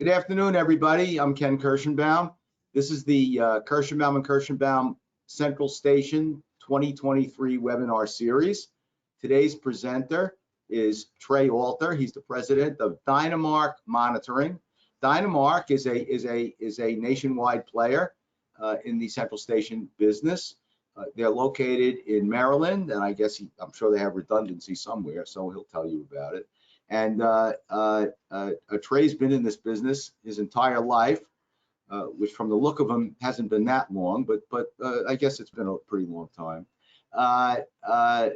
Good afternoon, everybody. I'm Ken Kirschenbaum. This is the Kirschenbaum and Kirschenbaum Central Station 2023 webinar series. Today's presenter is Trey Alter. He's the president of Dynamark Monitoring. Dynamark is a nationwide player in the Central Station business. They're located in Maryland, and I guess I'm sure they have redundancy somewhere, so he'll tell you about it. And Trey's been in this business his entire life, which from the look of him hasn't been that long, but I guess it's been a pretty long time.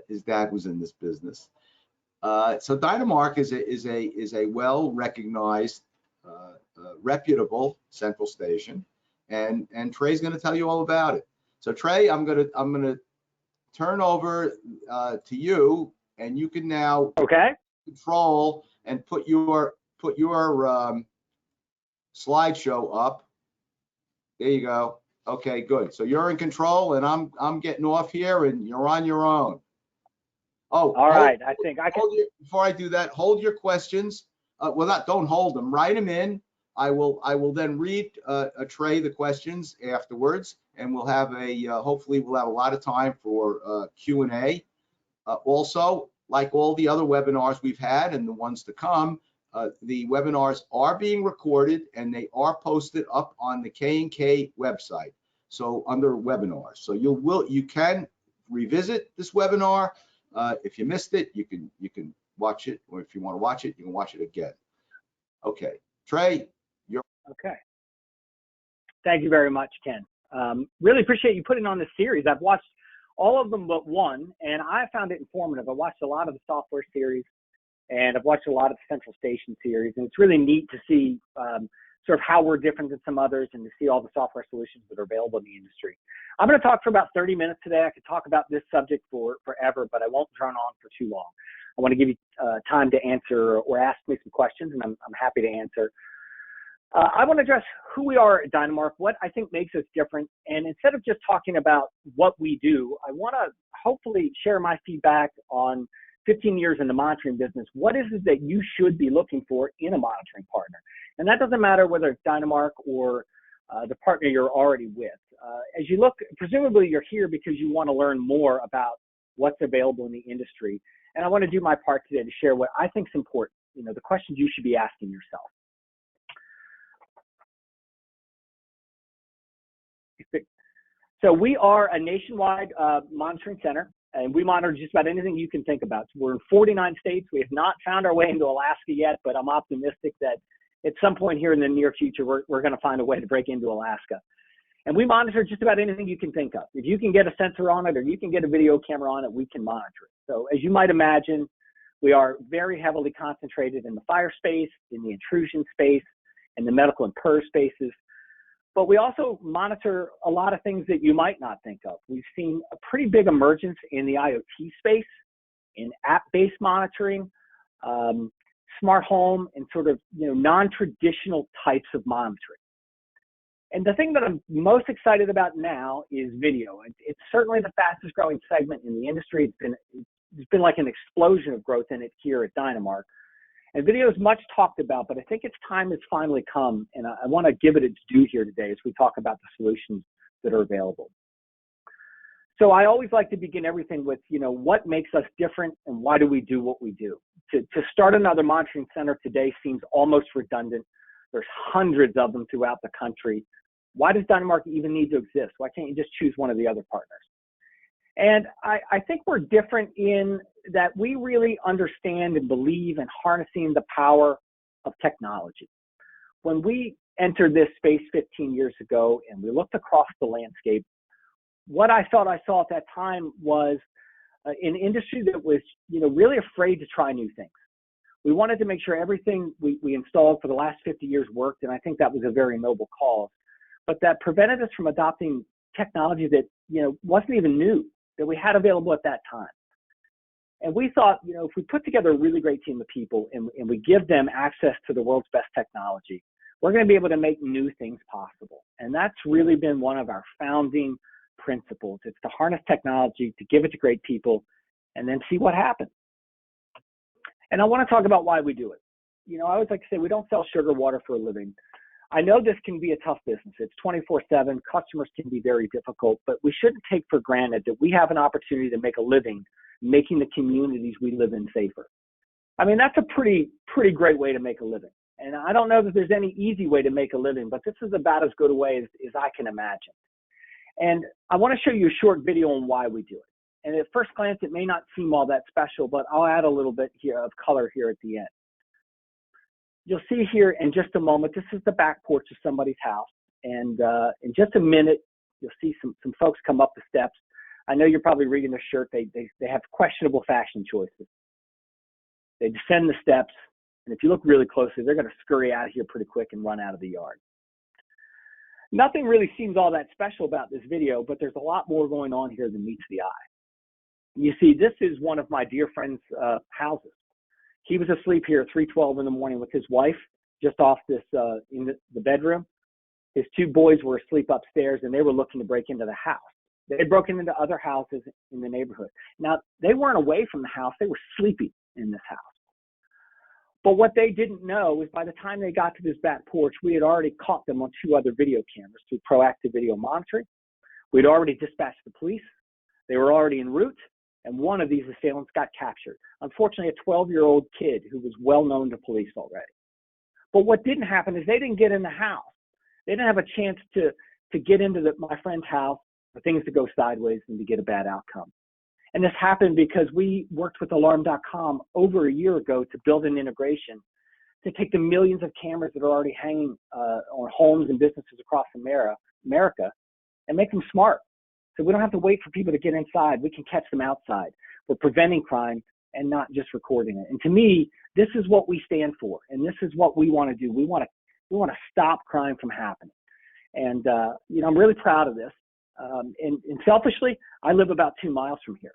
His dad was in this business. So Dynamark is a well-recognized, reputable central station, and Trey's going to tell you all about it. So Trey, I'm gonna turn over to you, and you can now control and put your slideshow up. There you go. Okay, good. So you're in control, and I'm getting off here, and you're on your own. Oh, all right. I think I can. Before I do that, hold your questions. Well, don't hold them. Write them in. I will then read Trey the questions afterwards, and we'll have hopefully we'll have a lot of time for Q&A. Also, like all the other webinars we've had and the ones to come, the webinars are being recorded and they are posted up on the K&K website. So under webinars, so you can revisit this webinar. If you missed it, you can watch it, or if you want to watch it, you can watch it again. Okay, Trey. Okay. Thank you very much, Ken. Really appreciate you putting on this series. I've watched all of them but one, and I found it informative. I watched a lot of the software series, and I've watched a lot of the Central Station series, and it's really neat to see sort of how we're different than some others and to see all the software solutions that are available in the industry. I'm going to talk for about 30 minutes today. I could talk about this subject for forever, but I won't drone on for too long. I want to give you time to answer or ask me some questions, and I'm happy to answer. I want to address who we are at Dynamark, what I think makes us different, and instead of just talking about what we do, I want to hopefully share my feedback on 15 years in the monitoring business. What is it that you should be looking for in a monitoring partner? And that doesn't matter whether it's Dynamark or the partner you're already with. As you look, presumably you're here because you want to learn more about what's available in the industry. And I want to do my part today to share what I think is important, the questions you should be asking yourself. So we are a nationwide monitoring center, and we monitor just about anything you can think about. So we're in 49 states. We have not found our way into Alaska yet, but I'm optimistic that at some point here in the near future, we're going to find a way to break into Alaska. And we monitor just about anything you can think of. If you can get a sensor on it or you can get a video camera on it, we can monitor it. So as you might imagine, we are very heavily concentrated in the fire space, in the intrusion space, in the medical and PER spaces. But we also monitor a lot of things that you might not think of. We've seen a pretty big emergence in the IoT space, in app-based monitoring, smart home, and sort of non-traditional types of monitoring. And the thing that I'm most excited about now is video. It's certainly the fastest growing segment in the industry. It's been like an explosion of growth in it here at Dynamark. And video is much talked about, but I think its time has finally come, and I want to give it its due here today as we talk about the solutions that are available. So I always like to begin everything with, what makes us different and why do we do what we do? To start another monitoring center today seems almost redundant. There's hundreds of them throughout the country. Why does Dynamark even need to exist? Why can't you just choose one of the other partners? And I think we're different in that we really understand and believe in harnessing the power of technology. When we entered this space 15 years ago and we looked across the landscape, what I thought I saw at that time was an industry that was really afraid to try new things. We wanted to make sure everything we installed for the last 50 years worked, and I think that was a very noble cause. But that prevented us from adopting technology that wasn't even new, that we had available at that time. And we thought, if we put together a really great team of people and we give them access to the world's best technology, we're going to be able to make new things possible. And that's really been one of our founding principles. It's to harness technology, to give it to great people, and then see what happens. And I want to talk about why we do it. I always like to say we don't sell sugar water for a living. I know this can be a tough business. It's 24/7. Customers can be very difficult, but we shouldn't take for granted that we have an opportunity to make a living making the communities we live in safer. I mean, that's a pretty great way to make a living. And I don't know that there's any easy way to make a living, but this is about as good a way as I can imagine. And I want to show you a short video on why we do it. And at first glance, it may not seem all that special, but I'll add a little bit here of color here at the end. You'll see here in just a moment, this is the back porch of somebody's house. And in just a minute, you'll see some folks come up the steps. I know you're probably reading their shirt. They have questionable fashion choices. They descend the steps. And if you look really closely, they're going to scurry out of here pretty quick and run out of the yard. Nothing really seems all that special about this video, but there's a lot more going on here than meets the eye. You see, this is one of my dear friend's houses. He was asleep here at 3:12 in the morning with his wife just off this in the bedroom. His two boys were asleep upstairs, and they were looking to break into the house. They had broken into other houses in the neighborhood. Now, they weren't away from the house. They were sleeping in this house. But what they didn't know is by the time they got to this back porch, we had already caught them on 2 other video cameras through proactive video monitoring. We'd already dispatched the police. They were already en route, and one of these assailants got captured. Unfortunately, a 12-year-old kid who was well known to police already. But what didn't happen is they didn't get in the house. They didn't have a chance to get into my friend's house for things to go sideways and to get a bad outcome. And this happened because we worked with Alarm.com over a year ago to build an integration to take the millions of cameras that are already hanging on homes and businesses across America and make them smart. So we don't have to wait for people to get inside. We can catch them outside. We're preventing crime and not just recording it. And to me, this is what we stand for. And this is what we want to do. We want to stop crime from happening. And, I'm really proud of this. And selfishly, I live about 2 miles from here.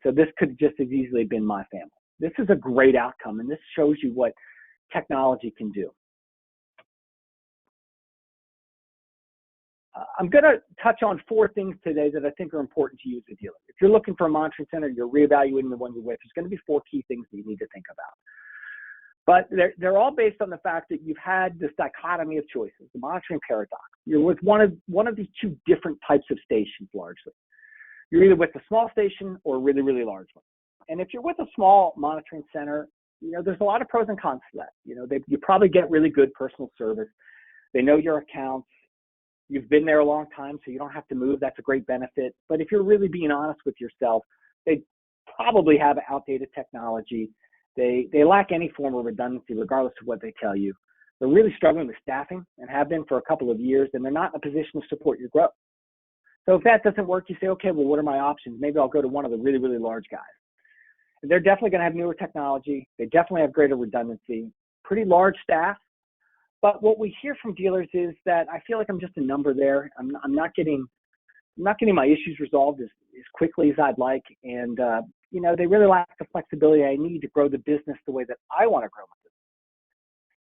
So this could just as easily have been my family. This is a great outcome, and this shows you what technology can do. I'm going to touch on 4 things today that I think are important to you as a dealer. If you're looking for a monitoring center, you're reevaluating the one you're with, there's going to be 4 key things that you need to think about. But they're all based on the fact that you've had this dichotomy of choices, the monitoring paradox. You're with one of these 2 different types of stations largely. You're either with a small station or a really, really large one. And if you're with a small monitoring center, there's a lot of pros and cons to that. You probably get really good personal service. They know your accounts. You've been there a long time, so you don't have to move. That's a great benefit. But if you're really being honest with yourself, they probably have outdated technology. They lack any form of redundancy, regardless of what they tell you. They're really struggling with staffing and have been for a couple of years, and they're not in a position to support your growth. So if that doesn't work, you say, okay, well, what are my options? Maybe I'll go to one of the really, really large guys. And they're definitely going to have newer technology. They definitely have greater redundancy, pretty large staff. But what we hear from dealers is that I feel like I'm just a number there. I'm not getting my issues resolved as quickly as I'd like. And, they really lack the flexibility I need to grow the business the way that I want to grow my business.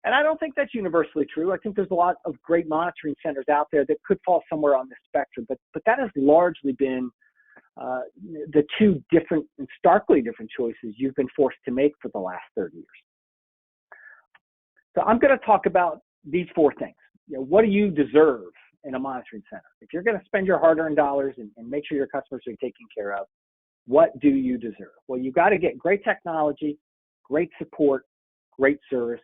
And I don't think that's universally true. I think there's a lot of great monitoring centers out there that could fall somewhere on this spectrum, but that has largely been the 2 different and starkly different choices you've been forced to make for the last 30 years. So I'm going to talk about these 4 things. What do you deserve in a monitoring center? If you're going to spend your hard-earned dollars and make sure your customers are taken care of, what do you deserve? Well, you've got to get great technology, great support, great service,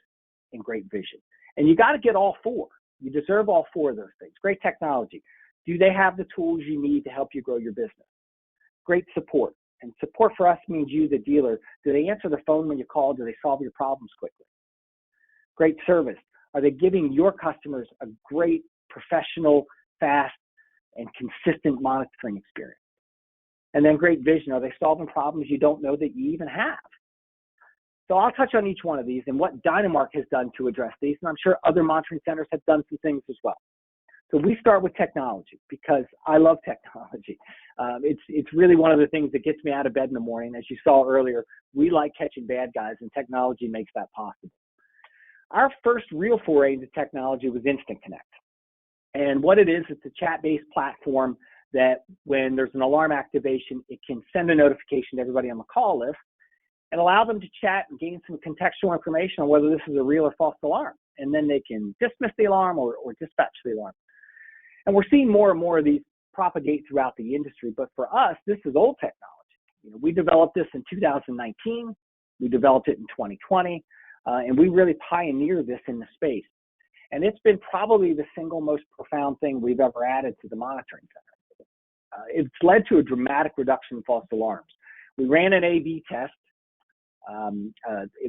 and great vision. And you got to get all 4. You deserve all 4 of those things. Great technology. Do they have the tools you need to help you grow your business? Great support. And support for us means you, the dealer. Do they answer the phone when you call? Do they solve your problems quickly? Great service. Are they giving your customers a great, professional, fast, and consistent monitoring experience? And then great vision. Are they solving problems you don't know that you even have? So I'll touch on each one of these and what Dynamark has done to address these. And I'm sure other monitoring centers have done some things as well. So we start with technology because I love technology. It's really one of the things that gets me out of bed in the morning. As you saw earlier, we like catching bad guys, and technology makes that possible. Our first real foray into technology was Instant Connect. And what it is, it's a chat-based platform that when there's an alarm activation, it can send a notification to everybody on the call list. and allow them to chat and gain some contextual information on whether this is a real or false alarm. And then they can dismiss the alarm or dispatch the alarm. And we're seeing more and more of these propagate throughout the industry. But for us, this is old technology. We developed this in 2019. We developed it in 2020. And we really pioneered this in the space. And it's been probably the single most profound thing we've ever added to the monitoring center. It's led to a dramatic reduction in false alarms. We ran an A/B test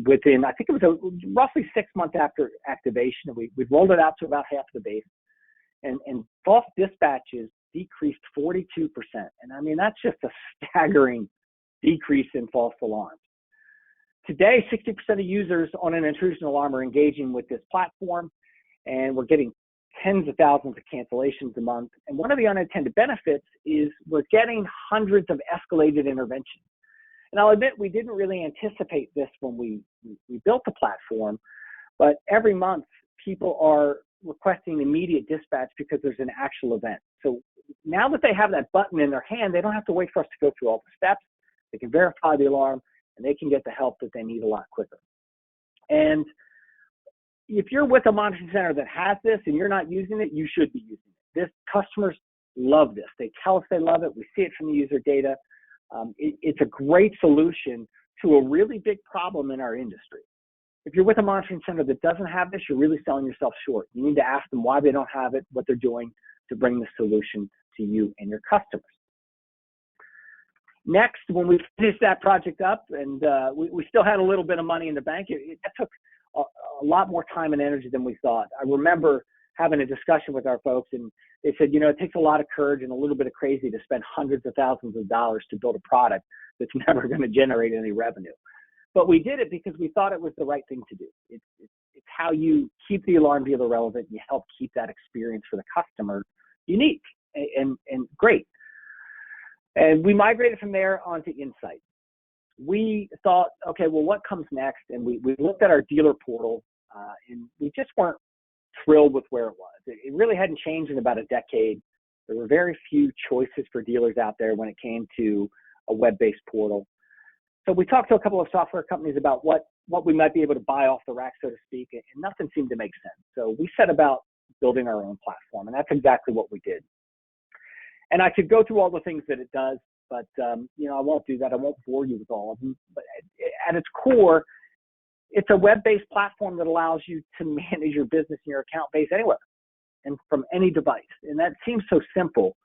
within, I think it was roughly 6 months after activation. We rolled it out to about half the base, and false dispatches decreased 42%. And I mean, that's just a staggering decrease in false alarms. Today, 60% of users on an intrusion alarm are engaging with this platform, and we're getting tens of thousands of cancellations a month. And one of the unintended benefits is we're getting hundreds of escalated interventions. And I'll admit, we didn't really anticipate this when we built the platform, but every month people are requesting immediate dispatch because there's an actual event. So now that they have that button in their hand, they don't have to wait for us to go through all the steps. They can verify the alarm, and they can get the help that they need a lot quicker. And if you're with a monitoring center that has this and you're not using it, you should be using it. This customers love this. They tell us they love it. We see it from the user data. It's a great solution to a really big problem in our industry. If you're with a monitoring center that doesn't have this, you're really selling yourself short. You need to ask them why they don't have it, what they're doing to bring the solution to you and your customers. Next, when we finished that project up, and we still had a little bit of money in the bank, that took a lot more time and energy than we thought. I remember having a discussion with our folks, and they said, it takes a lot of courage and a little bit of crazy to spend hundreds of thousands of dollars to build a product that's never going to generate any revenue. But we did it because we thought it was the right thing to do. It's how you keep the alarm dealer relevant, and you help keep that experience for the customer unique and great. And we migrated from there onto Insight. We thought, okay, well, what comes next? And we looked at our dealer portal, and we just weren't thrilled with where it was. It really hadn't changed in about a decade. There were very few choices for dealers out there when it came to a web-based portal. So we talked to a couple of software companies about what we might be able to buy off the rack, so to speak, and nothing seemed to make sense. So we set about building our own platform, and that's exactly what we did. And I could go through all the things that it does, but I won't do that. I won't bore you with all of them. But at its core, it's a web-based platform that allows you to manage your business and your account base anywhere and from any device. And that seems so simple,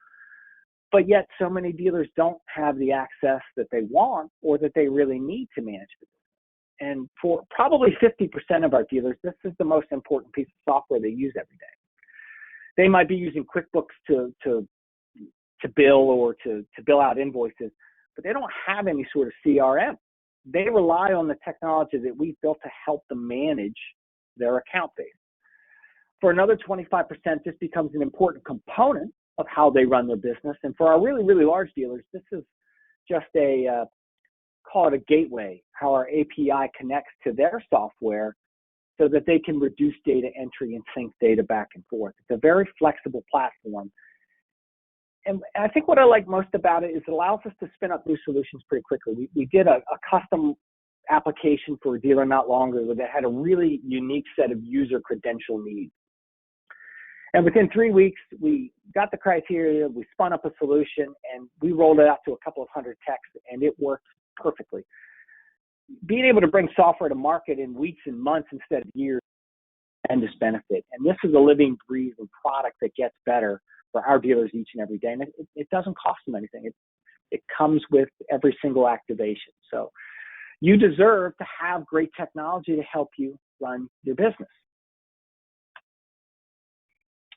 but yet so many dealers don't have the access that they want or that they really need to manage the business. And for probably 50% of our dealers, this is the most important piece of software they use every day. They might be using QuickBooks to bill or to bill out invoices, but they don't have any sort of CRM. They rely on the technology that we've built to help them manage their account base. For another 25%, this becomes an important component of how they run their business. And for our really, really large dealers, this is just call it a gateway, how our API connects to their software so that they can reduce data entry and sync data back and forth. It's a very flexible platform. And I think what I like most about it is it allows us to spin up new solutions pretty quickly. We did a custom application for a dealer not long ago that had a really unique set of user credential needs. And within 3 weeks, we got the criteria, we spun up a solution, and we rolled it out to a couple of hundred techs, and it worked perfectly. Being able to bring software to market in weeks and months instead of years is a tremendous benefit. And this is a living, breathing product that gets better for our dealers each and every day. And it doesn't cost them anything. It comes with every single activation. So you deserve to have great technology to help you run your business.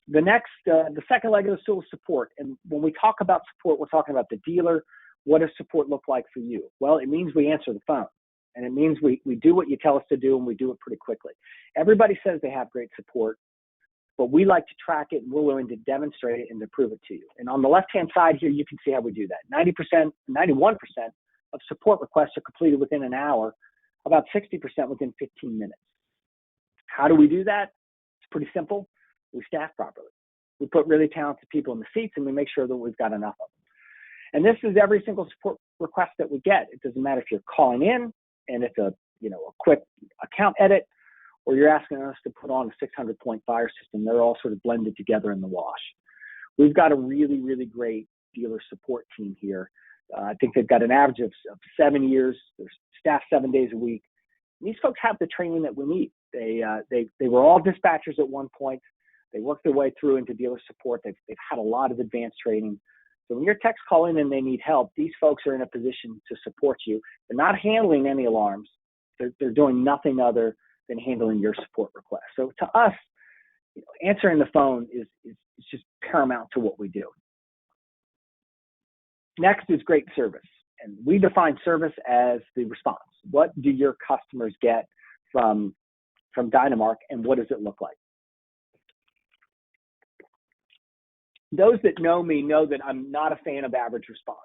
The second leg of the stool is support. And when we talk about support, we're talking about the dealer. What does support look like for you? Well, it means we answer the phone. And it means we do what you tell us to do, and we do it pretty quickly. Everybody says they have great support, but we like to track it, and we're willing to demonstrate it and to prove it to you. And on the left-hand side here, you can see how we do that. 91% of support requests are completed within an hour, about 60% within 15 minutes. How do we do that? It's pretty simple. We staff properly. We put really talented people in the seats, and we make sure that we've got enough of them. And this is every single support request that we get. It doesn't matter if you're calling in, and it's a quick account edit, or you're asking us to put on a 600-point fire system, they're all sort of blended together in the wash. We've got a really, really great dealer support team here. I think they've got an average of 7 years. They're staffed 7 days a week. And these folks have the training that we need. They were all dispatchers at one point. They worked their way through into dealer support. They've had a lot of advanced training. So when your techs call in and they need help, these folks are in a position to support you. They're not handling any alarms. They're doing nothing other than handling your support request. So to us, answering the phone is just paramount to what we do. Next is great service. And we define service as the response. What do your customers get from Dynamark, and what does it look like? Those that know me know that I'm not a fan of average response.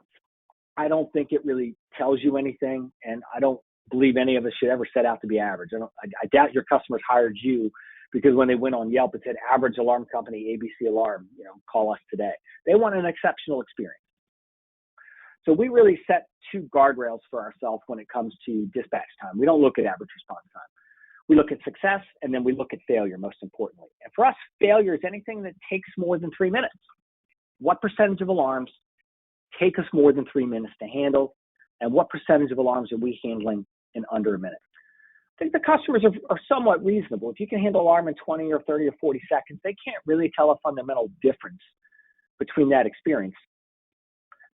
I don't think it really tells you anything, and I don't believe any of us should ever set out to be average. I doubt your customers hired you because when they went on Yelp, it said average alarm company, ABC Alarm, call us today. They want an exceptional experience. So we really set 2 guardrails for ourselves when it comes to dispatch time. We don't look at average response time. We look at success, and then we look at failure, most importantly. And for us, failure is anything that takes more than 3 minutes. What percentage of alarms take us more than 3 minutes to handle, and what percentage of alarms are we handling in under a minute? I think the customers are somewhat reasonable. If you can handle an alarm in 20 or 30 or 40 seconds, they can't really tell a fundamental difference between that experience.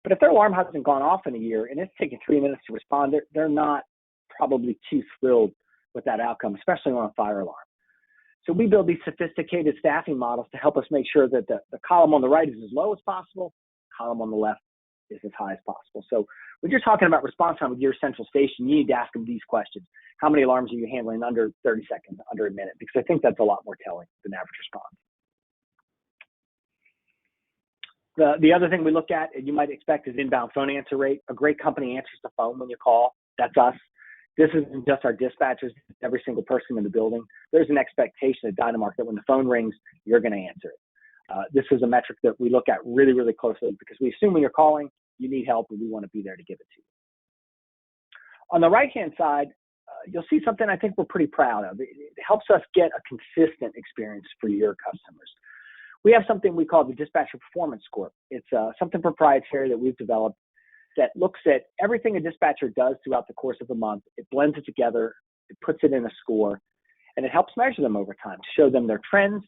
But if their alarm hasn't gone off in a year and it's taken 3 minutes to respond, they're not probably too thrilled with that outcome, especially on a fire alarm. So we build these sophisticated staffing models to help us make sure that the column on the right is as low as possible, the column on the left is as high as possible. So when you're talking about response time with your central station, you need to ask them these questions. How many alarms are you handling under 30 seconds, under a minute? Because I think that's a lot more telling than average response. The other thing we look at, and you might expect, is inbound phone answer rate. A great company answers the phone when you call. That's us. This isn't just our dispatchers, every single person in the building. There's an expectation at Dynamark that when the phone rings, you're going to answer it. This is a metric that we look at really, really closely because we assume when you're calling, you need help, and we want to be there to give it to you. On the right-hand side, you'll see something I think we're pretty proud of. It helps us get a consistent experience for your customers. We have something we call the Dispatcher Performance Score. It's something proprietary that we've developed that looks at everything a dispatcher does throughout the course of the month. It blends it together, it puts it in a score, and it helps measure them over time to show them their trends,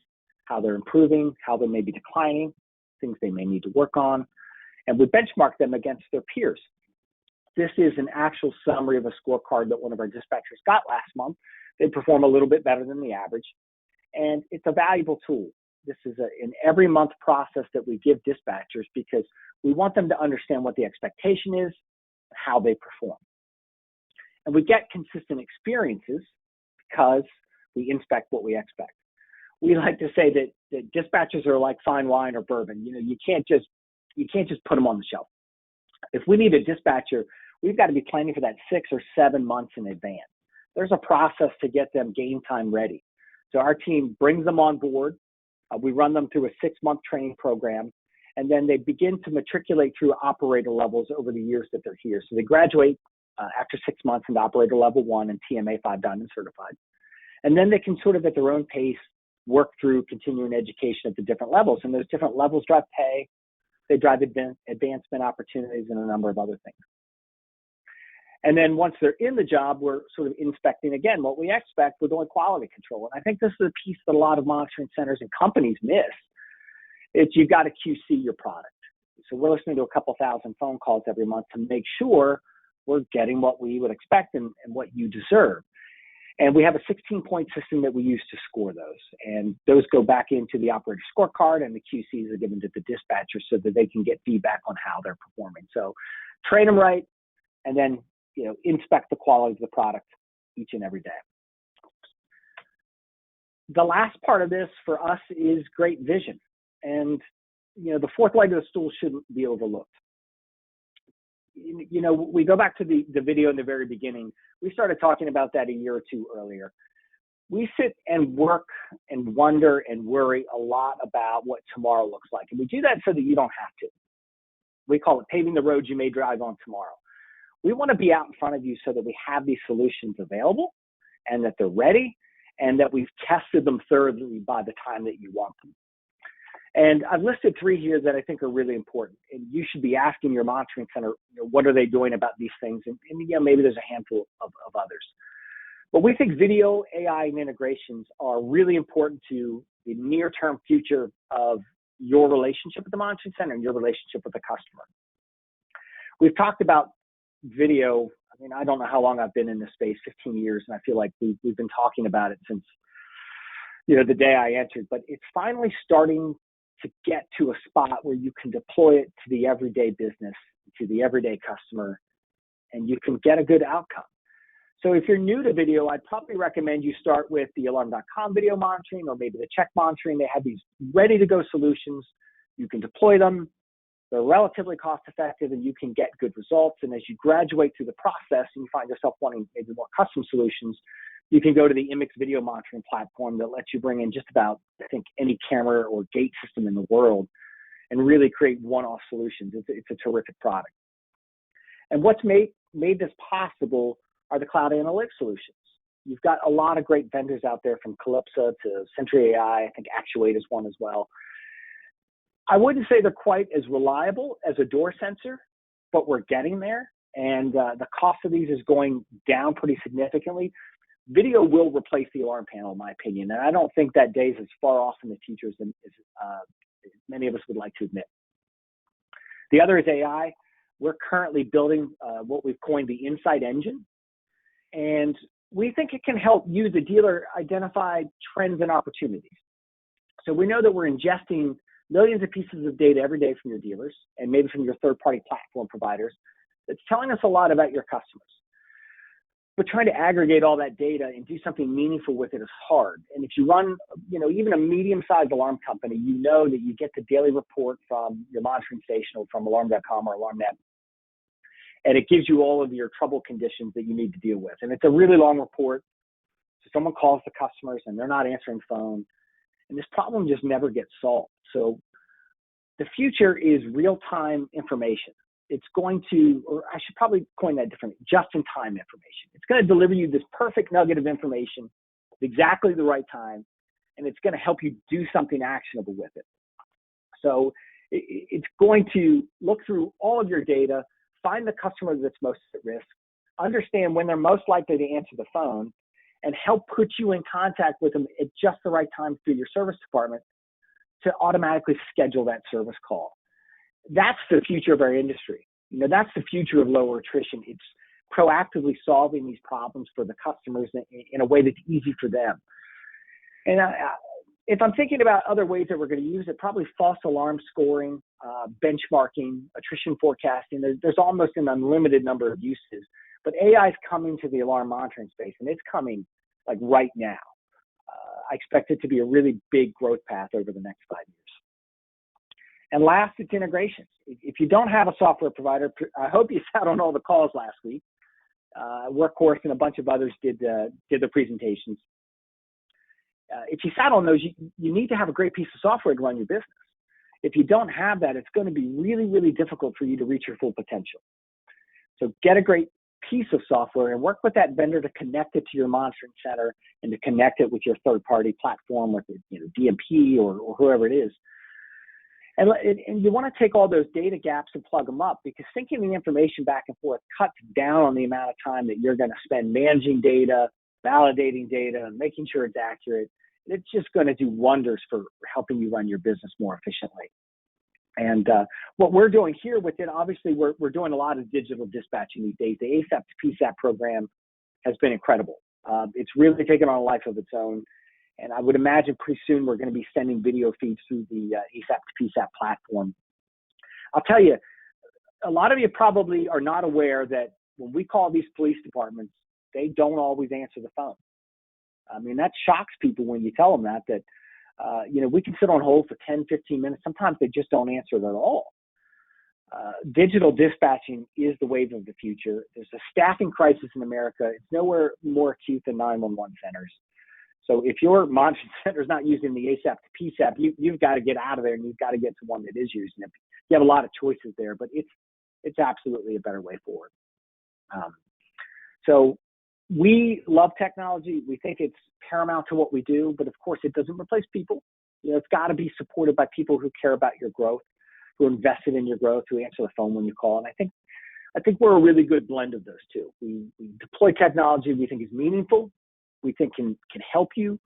how they're improving, how they may be declining, things they may need to work on, and we benchmark them against their peers. This is an actual summary of a scorecard that one of our dispatchers got last month. They perform a little bit better than the average, and it's a valuable tool. This is an every month process that we give dispatchers because we want them to understand what the expectation is, how they perform. And we get consistent experiences because we inspect what we expect. We like to say that dispatchers are like fine wine or bourbon. You can't just put them on the shelf. If we need a dispatcher, we've got to be planning for that 6 or 7 months in advance. There's a process to get them game time ready. So our team brings them on board. We run them through a 6-month training program, and then they begin to matriculate through operator levels over the years that they're here. So they graduate after 6 months into operator level 1 and TMA 5 Diamond certified. And then they can sort of at their own pace work through continuing education at the different levels. And those different levels drive pay, they drive advancement opportunities, and a number of other things. And then once they're in the job, we're sort of inspecting again what we expect with doing quality control. And I think this is a piece that a lot of monitoring centers and companies miss. It's you've got to QC your product. So we're listening to a couple thousand phone calls every month to make sure we're getting what we would expect and what you deserve. And we have a 16-point system that we use to score those. And those go back into the operator scorecard, and the QCs are given to the dispatcher so that they can get feedback on how they're performing. So train them right, and then inspect the quality of the product each and every day. The last part of this for us is great vision. And, the fourth leg of the stool shouldn't be overlooked. We go back to the video in the very beginning. We started talking about that a year or two earlier. We sit and work and wonder and worry a lot about what tomorrow looks like. And we do that so that you don't have to. We call it paving the roads you may drive on tomorrow. We want to be out in front of you so that we have these solutions available and that they're ready and that we've tested them thoroughly by the time that you want them. And I've listed 3 here that I think are really important. And you should be asking your monitoring center, what are they doing about these things? And maybe there's a handful of others. But we think video, AI, and integrations are really important to the near-term future of your relationship with the monitoring center and your relationship with the customer. We've talked about video. I mean, I don't know how long I've been in this space, 15 years, and I feel like we've been talking about it since, the day I entered. But it's finally starting to get to a spot where you can deploy it to the everyday business, to the everyday customer, and you can get a good outcome. So if you're new to video, I'd probably recommend you start with the alarm.com video monitoring or maybe the check monitoring. They have these ready to go solutions. You can deploy them. They're relatively cost effective and you can get good results. And as you graduate through the process and you find yourself wanting maybe more custom solutions, you can go to the IMIX video monitoring platform that lets you bring in just about, I think, any camera or gate system in the world and really create one-off solutions. It's a terrific product. And what's made this possible are the cloud analytics solutions. You've got a lot of great vendors out there from Calypso to Sentry AI. I think Actuate is one as well. I wouldn't say they're quite as reliable as a door sensor, but we're getting there. And the cost of these is going down pretty significantly. Video will replace the alarm panel, in my opinion. And I don't think that day is as far off in the future as many of us would like to admit. The other is AI. We're currently building what we've coined the Insight Engine. And we think it can help you, the dealer, identify trends and opportunities. So we know that we're ingesting millions of pieces of data every day from your dealers and maybe from your third-party platform providers. That's telling us a lot about your customers. But trying to aggregate all that data and do something meaningful with it is hard. And if you run, even a medium-sized alarm company, you know that you get the daily report from your monitoring station or from alarm.com or AlarmNet. And it gives you all of your trouble conditions that you need to deal with. And it's a really long report. So someone calls the customers and they're not answering phone. And this problem just never gets solved. So the future is real-time information. It's going to, or I should probably coin that differently, just-in-time information. It's going to deliver you this perfect nugget of information at exactly the right time, and it's going to help you do something actionable with it. So it's going to look through all of your data, find the customer that's most at risk, understand when they're most likely to answer the phone, and help put you in contact with them at just the right time through your service department to automatically schedule that service call. That's the future of our industry. That's the future of lower attrition. It's proactively solving these problems for the customers in a way that's easy for them. And if I'm thinking about other ways that we're going to use it, probably false alarm scoring, benchmarking, attrition forecasting. There's almost an unlimited number of uses. But AI is coming to the alarm monitoring space, and it's coming like right now. I expect it to be a really big growth path over the next 5 years. And last, it's integrations. If you don't have a software provider, I hope you sat on all the calls last week. Workhorse and a bunch of others did the presentations. If you sat on those, you need to have a great piece of software to run your business. If you don't have that, it's going to be really, really difficult for you to reach your full potential. So get a great piece of software and work with that vendor to connect it to your monitoring center and to connect it with your third-party platform, with DMP or whoever it is. And you want to take all those data gaps and plug them up, because syncing the information back and forth cuts down on the amount of time that you're going to spend managing data, validating data, and making sure it's accurate. It's just going to do wonders for helping you run your business more efficiently. And what we're doing here with it, obviously, we're doing a lot of digital dispatching these days. The ASAP to PSAP program has been incredible. It's really taken on a life of its own. And I would imagine pretty soon we're going to be sending video feeds through the ASAP to PSAP platform. I'll tell you, a lot of you probably are not aware that when we call these police departments, they don't always answer the phone. I mean, that shocks people when you tell them that we can sit on hold for 10, 15 minutes. Sometimes they just don't answer it at all. Digital dispatching is the wave of the future. There's a staffing crisis in America. It's nowhere more acute than 911 centers. So if your monitoring center is not using the ASAP to PSAP, you've got to get out of there and you've got to get to one that is using it. You have a lot of choices there, but it's absolutely a better way forward. So we love technology. We think it's paramount to what we do, but of course it doesn't replace people. It's got to be supported by people who care about your growth, who are invested in your growth, who answer the phone when you call. And I think we're a really good blend of those two. We deploy technology we think is meaningful, we think can help you,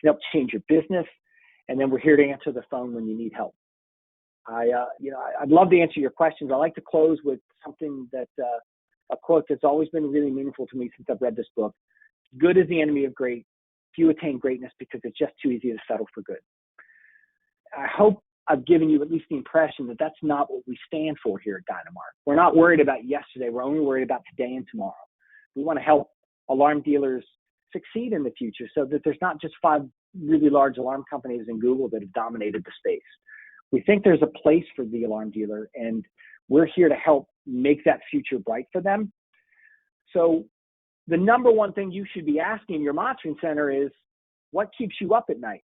can help change your business, and then we're here to answer the phone when you need help. I'd love to answer your questions. I like to close with something that a quote that's always been really meaningful to me since I've read this book. Good is the enemy of great. Few attain greatness because it's just too easy to settle for good. I hope I've given you at least the impression that that's not what we stand for here at Dynamark. We're not worried about yesterday. We're only worried about today and tomorrow. We want to help alarm dealers succeed in the future so that there's not just 5 really large alarm companies in Google that have dominated the space. We think there's a place for the alarm dealer, and we're here to help make that future bright for them. So the number one thing you should be asking your monitoring center is, what keeps you up at night?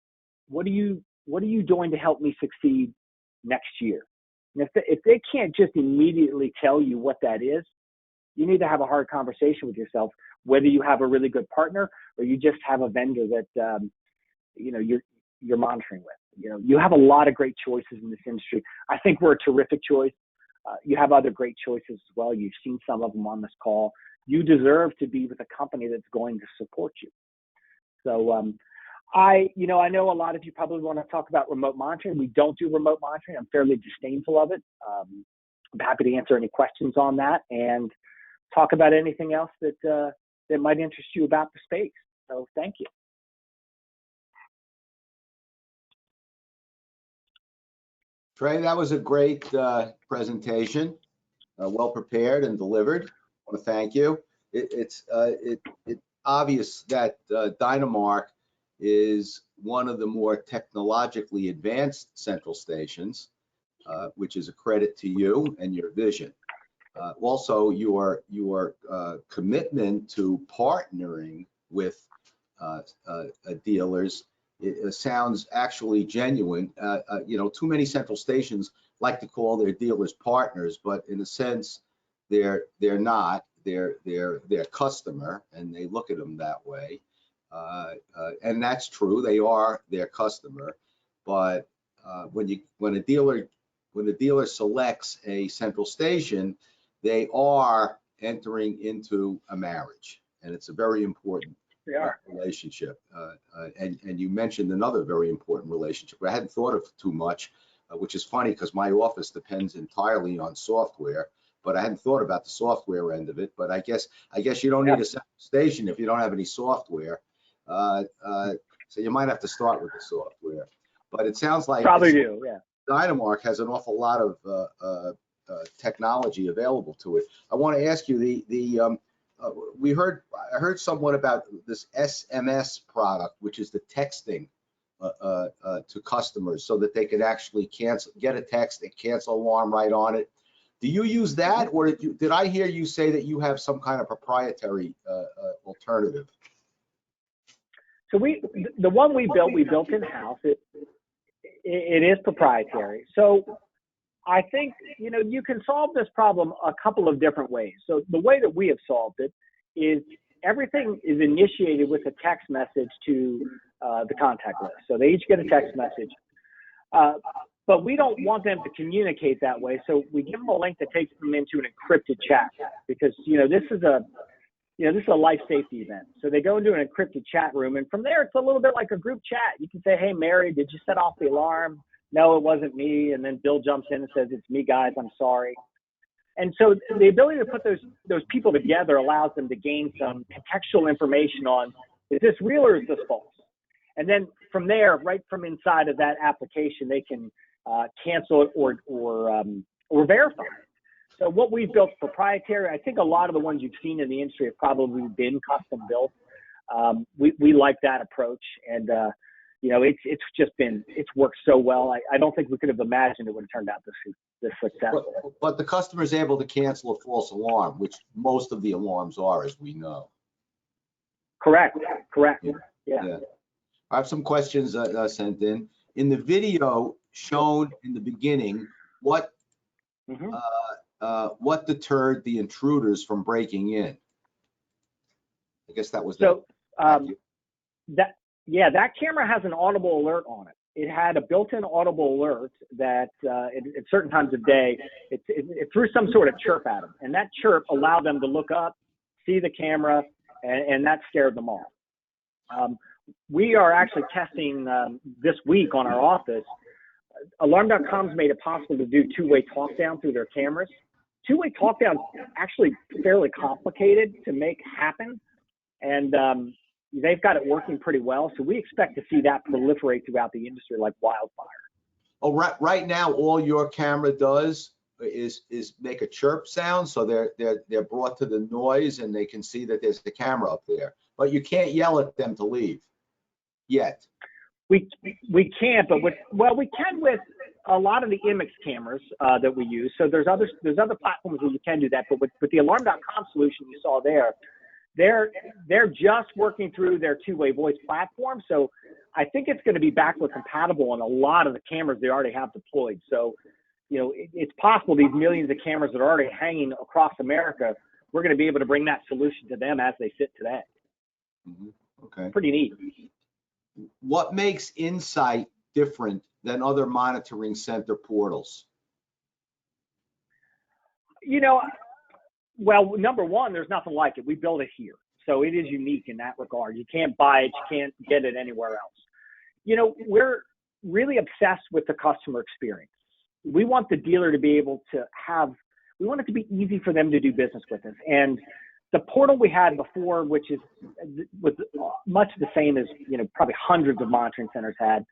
What are you doing to help me succeed next year? And if they can't just immediately tell you what that is, you need to have a hard conversation with yourself, whether you have a really good partner or you just have a vendor that you're monitoring with. You have a lot of great choices in this industry. I think we're a terrific choice. You have other great choices as well. You've seen some of them on this call. You deserve to be with a company that's going to support you. So I know a lot of you probably want to talk about remote monitoring. We don't do remote monitoring. I'm fairly disdainful of it. I'm happy to answer any questions on that and talk about anything else that might interest you about the space. So thank you. Trey, that was a great presentation, well prepared and delivered. I want to thank you. It's obvious that Dynamark is one of the more technologically advanced central stations, which is a credit to you and your vision. Also, your commitment to partnering with dealers, it sounds actually genuine. Too many central stations like to call their dealers partners, but in a sense, they're not. They're their customer, and they look at them that way. And that's true. They are their customer. But when a dealer selects a central station, they are entering into a marriage, and it's a very important relationship. And you mentioned another very important relationship I hadn't thought of too much, which is funny because my office depends entirely on software, but I hadn't thought about the software end of it. But I guess you don't need a central station if you don't have any software. So you might have to start with the software. But it sounds like probably do. Yeah. Dynamark has an awful lot of technology available to it. I want to ask you I heard somewhat about this SMS product, which is the texting to customers so that they could actually get a text and cancel alarm right on it. Do you use that, or did I hear you say that you have some kind of proprietary alternative? So the one we built in-house. It is proprietary. So I think, you can solve this problem a couple of different ways. So the way that we have solved it is everything is initiated with a text message to the contact list. So they each get a text message. But we don't want them to communicate that way. So we give them a link that takes them into an encrypted chat because, this is a life safety event. So they go into an encrypted chat room, and from there, it's a little bit like a group chat. You can say, "Hey, Mary, did you set off the alarm?" "No, it wasn't me." And then Bill jumps in and says, "It's me, guys. I'm sorry." And so the ability to put those people together allows them to gain some contextual information on, is this real or is this false? And then from there, right from inside of that application, they can cancel it or verify it. So what we've built is proprietary. I think a lot of the ones you've seen in the industry have probably been custom built. We like that approach, and it's worked so well. I don't think we could have imagined it would have turned out this successful. But the customer is able to cancel a false alarm, which most of the alarms are, as we know. Correct. Yeah. I have some questions sent in. In the video shown in the beginning, what what deterred the intruders from breaking in? I guess that was so that camera has an audible alert on it. It had a built-in audible alert that at certain times of day, it threw some sort of chirp at them, and that chirp allowed them to look up, see the camera, and that scared them off. We are actually testing this week on our office. Alarm.com's made it possible to do two-way talk down through their cameras. Two-way talk down is actually fairly complicated to make happen, and they've got it working pretty well. So we expect to see that proliferate throughout the industry like wildfire. Oh, right now, all your camera does is make a chirp sound, so they're brought to the noise and they can see that there's the camera up there. But you can't yell at them to leave yet. We can't, but we can with a lot of the IMIX cameras that we use. So there's other platforms where you can do that, but with the Alarm.com solution you saw there, they're just working through their two-way voice platform. So I think it's going to be backward compatible on a lot of the cameras they already have deployed. So, it's possible these millions of cameras that are already hanging across America, we're going to be able to bring that solution to them as they sit today. Mm-hmm. Okay. Pretty neat. What makes Insight different than other monitoring center portals? Well, number one, there's nothing like it. We built it here. So it is unique in that regard. You can't buy it. You can't get it anywhere else. We're really obsessed with the customer experience. We want the dealer to be able to we want it to be easy for them to do business with us. And the portal we had before, which was much the same as, probably hundreds of monitoring centers had,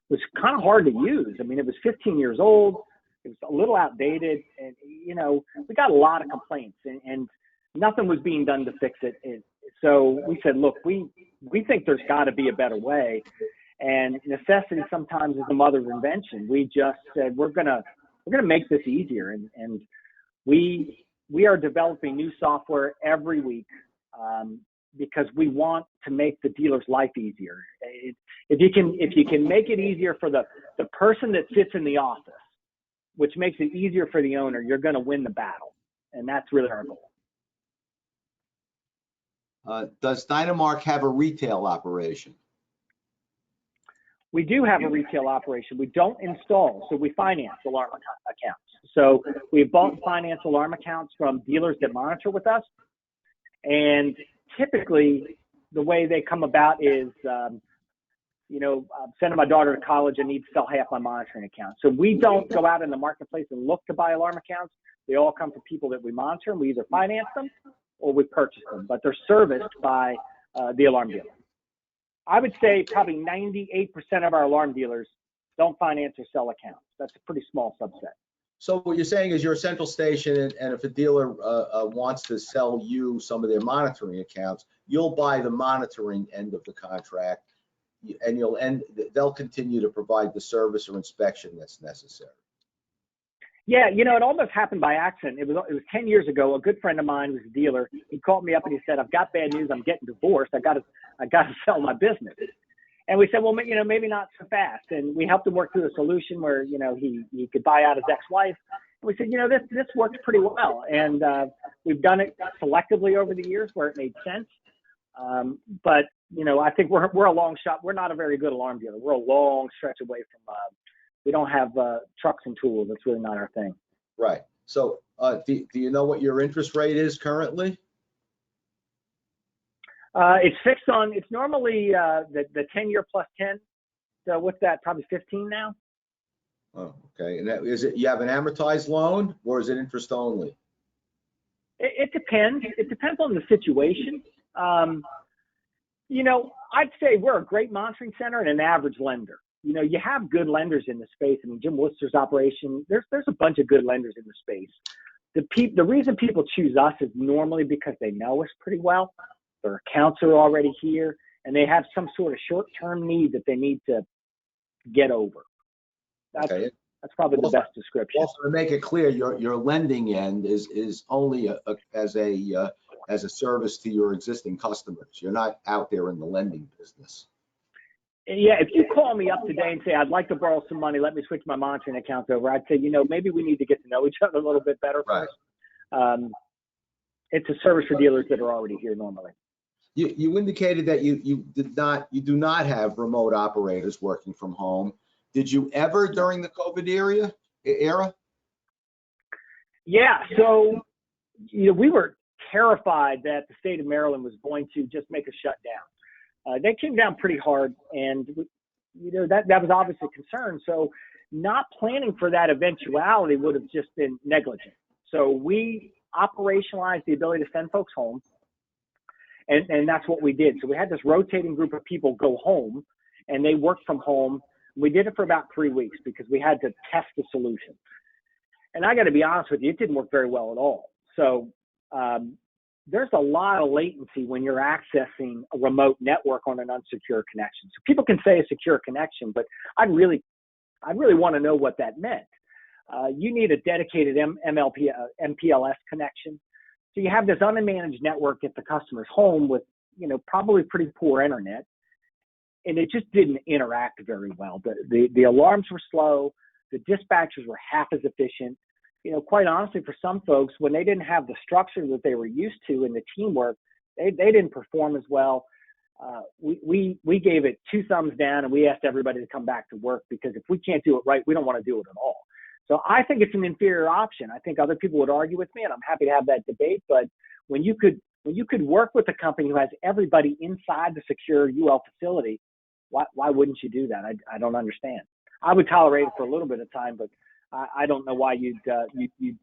was kind of hard to use. I mean, it was 15 years old. It was a little outdated, and we got a lot of complaints, and nothing was being done to fix it. So we said, look, we think there's got to be a better way, and necessity sometimes is the mother of invention. We just said we're gonna make this easier, and we are developing new software every week because we want to make the dealer's life easier. If you can make it easier for the person that sits in the office, which makes it easier for the owner, you're going to win the battle. And that's really our goal. Does Dynamark have a retail operation? We do have a retail operation. We don't install, so we finance alarm accounts. So we've bought and financed alarm accounts from dealers that monitor with us. And typically, the way they come about is, I'm sending my daughter to college, I need to sell half my monitoring accounts. So we don't go out in the marketplace and look to buy alarm accounts. They all come from people that we monitor, and we either finance them or we purchase them, but they're serviced by the alarm dealer. I would say probably 98% of our alarm dealers don't finance or sell accounts. That's a pretty small subset. So what you're saying is you're a central station, and if a dealer wants to sell you some of their monitoring accounts, you'll buy the monitoring end of the contract, and they'll continue to provide the service or inspection that's necessary. Yeah, it almost happened by accident. It was 10 years ago. A good friend of mine was a dealer. He called me up and he said, "I've got bad news. I'm getting divorced. I got to sell my business." And we said, "Well, maybe not so fast." And we helped him work through a solution where he could buy out his ex-wife. And we said, this works pretty well. And we've done it selectively over the years where it made sense. But I think we're a long shot. We're not a very good alarm dealer. We're a long stretch away from. We don't have trucks and tools. That's really not our thing. Right. So do you know what your interest rate is currently? It's fixed on. It's normally the 10-year plus 10. So what's that? Probably 15 now. Oh, okay. And is it? You have an amortized loan, or is it interest only? It depends. It depends on the situation. I'd say we're a great monitoring center and an average lender. You have good lenders in the space. I mean, Jim Worcester's operation, there's a bunch of good lenders in the space. The reason people choose us is normally because they know us pretty well. Their accounts are already here, and they have some sort of short-term need that they need to get over. That's probably the best description. Also, to make it clear, your lending end is only as a service to your existing customers. You're not out there in the lending business. Yeah, if you call me up today and say, I'd like to borrow some money, let me switch my monitoring accounts over, I'd say, maybe we need to get to know each other a little bit better Right. first. It's a service for dealers that are already here normally. You indicated that you do not have remote operators working from home. Did you ever during the COVID era? Yeah, so we were terrified that the state of Maryland was going to just make a shutdown. They came down pretty hard, and that was obviously a concern. So not planning for that eventuality would have just been negligent. So we operationalized the ability to send folks home, and that's what we did. So we had this rotating group of people go home, and they worked from home. We did it for about 3 weeks because we had to test the solution. And I got to be honest with you, it didn't work very well at all. So there's a lot of latency when you're accessing a remote network on an unsecure connection. So people can say a secure connection, but I really want to know what that meant. You need a dedicated MPLS connection. So you have this unmanaged network at the customer's home with, probably pretty poor internet, and it just didn't interact very well. The alarms were slow. The dispatchers were half as efficient. Quite honestly, for some folks, when they didn't have the structure that they were used to in the teamwork, they didn't perform as well. We gave it 2 thumbs down, and we asked everybody to come back to work, because if we can't do it right, we don't want to do it at all. So I think it's an inferior option. I think other people would argue with me, and I'm happy to have that debate. But when you could work with a company who has everybody inside the secure UL facility, why wouldn't you do that? I don't understand. I would tolerate it for a little bit of time, but I don't know why you'd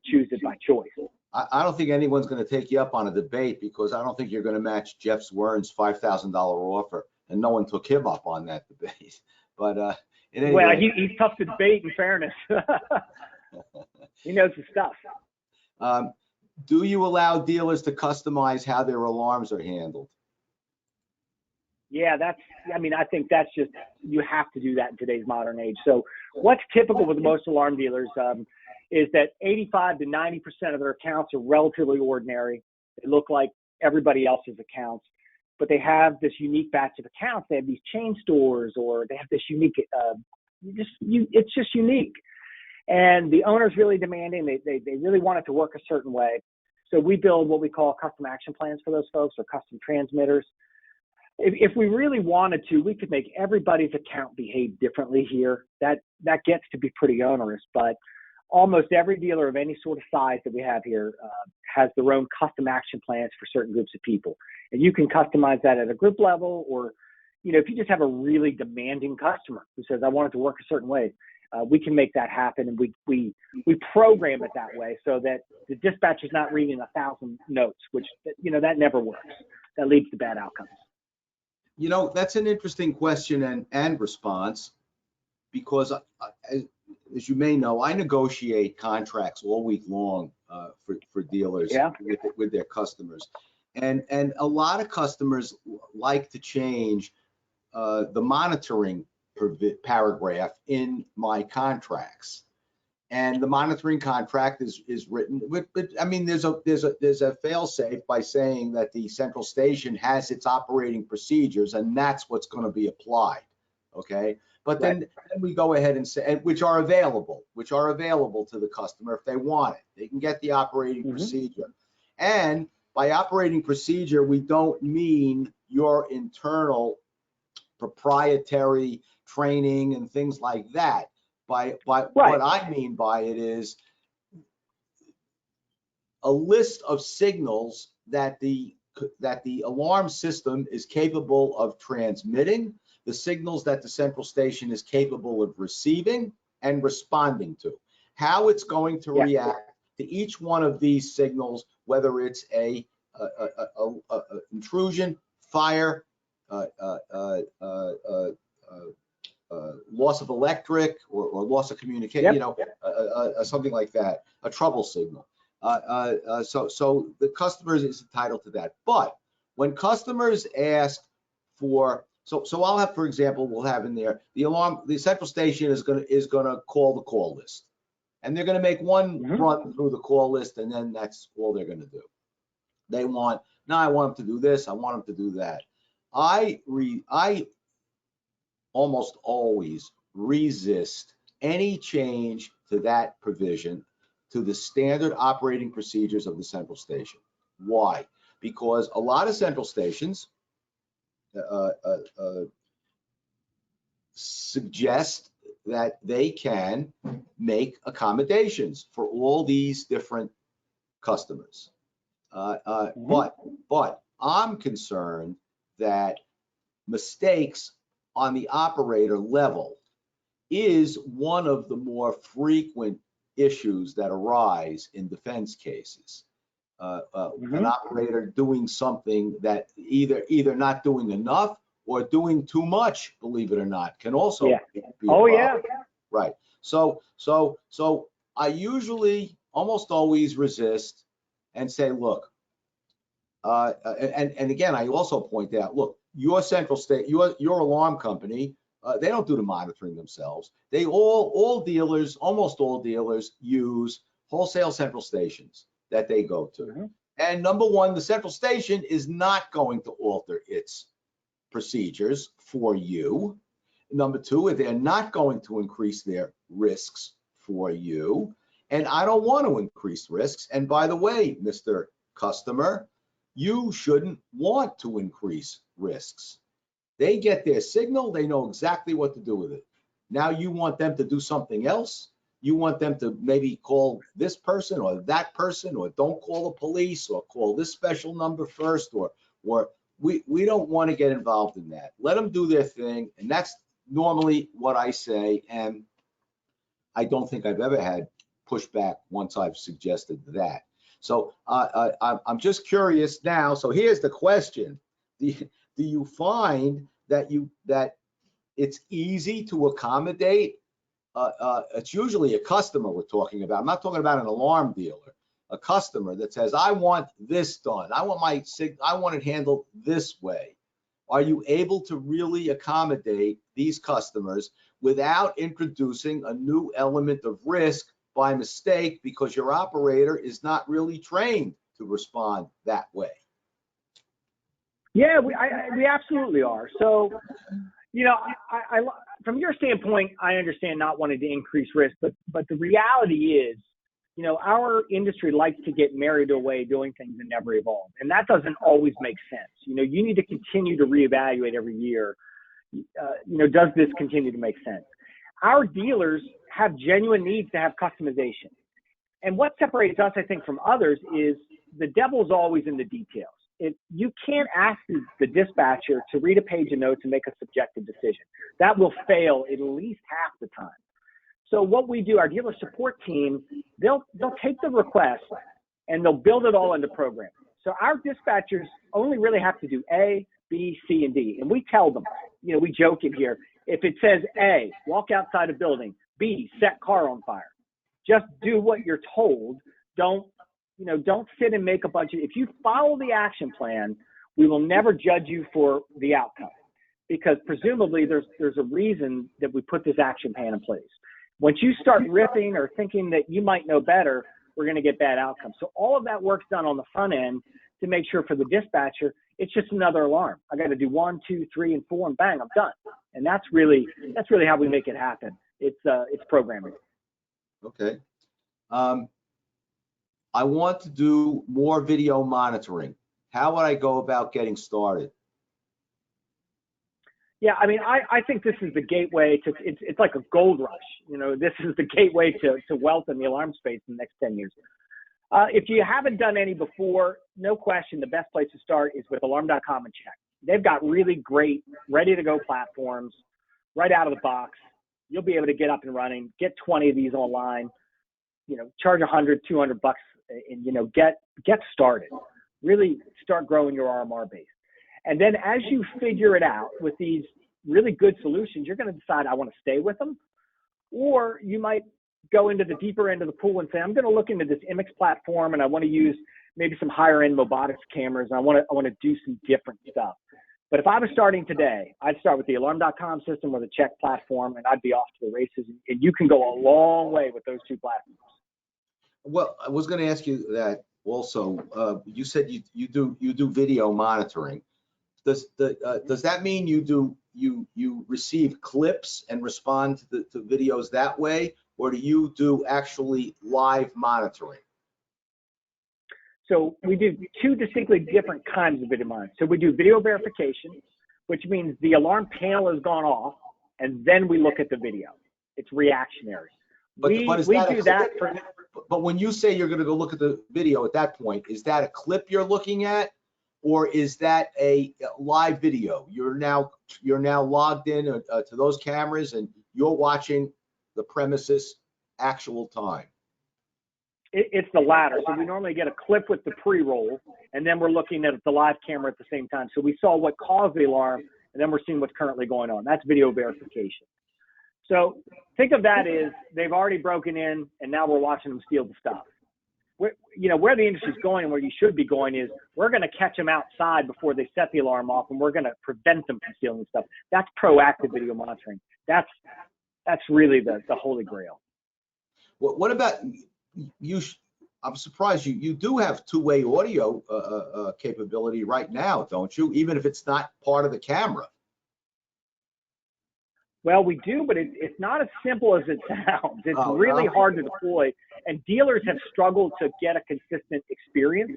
choose it by choice. I don't think anyone's going to take you up on a debate, because I don't think you're going to match Jeff Zwern's $5,000 offer, and no one took him up on that debate. But he's tough to debate, in fairness. He knows his stuff. Do you allow dealers to customize how their alarms are handled? Yeah, I think that's just, you have to do that in today's modern age. So what's typical with most alarm dealers is that 85 to 90% of their accounts are relatively ordinary. They look like everybody else's accounts, but they have this unique batch of accounts. They have these chain stores, or they have this unique, it's just unique. And the owner's really demanding, they really want it to work a certain way. So we build what we call custom action plans for those folks, or custom transmitters. If we really wanted to, we could make everybody's account behave differently here. That gets to be pretty onerous, but almost every dealer of any sort of size that we have here has their own custom action plans for certain groups of people. And you can customize that at a group level, or, if you just have a really demanding customer who says, I want it to work a certain way, we can make that happen. And we program it that way so that the dispatcher's not reading 1,000 notes, which, that never works. That leads to bad outcomes. That's an interesting question and response, because as you may know, I negotiate contracts all week long for dealers with their customers. And a lot of customers like to change the monitoring paragraph in my contracts. And the monitoring contract is written with, there's a fail-safe by saying that the central station has its operating procedures, and that's what's going to be applied. Okay. But then we go ahead and say, which are available to the customer if they want it. They can get the operating procedure. And by operating procedure, we don't mean your internal proprietary training and things like that. What I mean by it is a list of signals that the alarm system is capable of transmitting, the signals that the central station is capable of receiving and responding to, how it's going to react to each one of these signals, whether it's a intrusion, fire, loss of electric, or loss of communication, something like that, a trouble signal. So the customer is entitled to that. But when customers ask for, so I'll have, for example, we'll have in there the central station is gonna call the call list, and they're gonna make one run through the call list, and then that's all they're gonna do. They want, I want them to do this, I want them to do that. I almost always resist any change to that provision to the standard operating procedures of the central station. Why? Because a lot of central stations suggest that they can make accommodations for all these different customers. But I'm concerned that mistakes on the operator level is one of the more frequent issues that arise in defense cases. An operator doing something that either not doing enough or doing too much, believe it or not, can also be a problem. Right. So I usually almost always resist and say, look, and again, I also point out, look, your central state, your alarm company, they don't do the monitoring themselves. They all dealers, almost all dealers, use wholesale central stations that they go to. And number one, the central station is not going to alter its procedures for you. Number two, they're not going to increase their risks for you. And I don't want to increase risks. And by the way, Mr. Customer, you shouldn't want to increase risks. They get their signal, they know exactly what to do with it. Now you want them to do something else. You want them to maybe call this person or that person, or don't call the police, or call this special number first, or we don't want to get involved in that. Let them do their thing. And that's normally what I say. And I don't think I've ever had pushback once I've suggested that. So I'm just curious now. So here's the question. Do you find that it's easy to accommodate? It's usually a customer we're talking about. I'm not talking about an alarm dealer. A customer that says, I want this done. I want it handled this way. Are you able to really accommodate these customers without introducing a new element of risk by mistake because your operator is not really trained to respond that way? Yeah, we absolutely are. So, you know, I from your standpoint, I understand not wanting to increase risk, but the reality is, you know, our industry likes to get married away doing things and never evolve. And that doesn't always make sense. You know, you need to continue to reevaluate every year. You know, does this continue to make sense? Our dealers have genuine needs to have customization. And what separates us, I think, from others is the devil's always in the details. You can't ask the dispatcher to read a page of notes and make a subjective decision. That will fail at least half the time. So what we do, our dealer support team, they'll take the request and they'll build it all into programming. So our dispatchers only really have to do A, B, C, and D. And we tell them, you know, we joke in here, if it says A, walk outside a building, B, set car on fire. Just do what you're told. Don't sit and make a bunch of, if you follow the action plan, we will never judge you for the outcome, because presumably there's a reason that we put this action plan in place. Once you start riffing or thinking that you might know better, we're going to get bad outcomes. So all of that work's done on the front end to make sure for the dispatcher, it's just another alarm. I got to do 1, 2, 3, and 4, and bang, I'm done. And that's really how we make it happen. It's programming. Okay. I want to do more video monitoring. How would I go about getting started? Yeah, I mean, I think this is the gateway to, it's like a gold rush. You know, this is the gateway to wealth in the alarm space in the next 10 years. If you haven't done any before, no question, the best place to start is with alarm.com and check. They've got really great, ready to go platforms right out of the box. You'll be able to get up and running, get 20 of these online, you know, charge $100, $200 and, you know, get started, really start growing your RMR base. And then as you figure it out with these really good solutions, you're going to decide, I want to stay with them, or you might go into the deeper end of the pool and say, I'm going to look into this IMIX platform and I want to use maybe some higher end robotics cameras. And I want to do some different stuff. But if I was starting today, I'd start with the alarm.com system or the check platform, and I'd be off to the races. And you can go a long way with those two platforms. Well, I was going to ask you that also. You said you do video monitoring. does that mean you receive clips and respond to videos that way, or do you do actually live monitoring? So we do two distinctly different kinds of video monitoring. So we do video verification, which means the alarm panel has gone off, and then we look at the video. It's reactionary. But we do that for. But when you say you're going to go look at the video at that point, is that a clip you're looking at, or is that a live video? You're now logged in to those cameras and you're watching the premises actual time. It's the latter. So we normally get a clip with the pre-roll, and then we're looking at the live camera at the same time. So we saw what caused the alarm, and then we're seeing what's currently going on. That's video verification. So think of that as they've already broken in, and now we're watching them steal the stuff. Where the industry's going and where you should be going is we're going to catch them outside before they set the alarm off, and we're going to prevent them from stealing stuff. That's proactive video monitoring. That's really the holy grail. What about you? I'm surprised you do have two-way audio capability right now, don't you? Even if it's not part of the camera. Well, we do, but it's not as simple as it sounds. It's really hard to deploy, and dealers have struggled to get a consistent experience.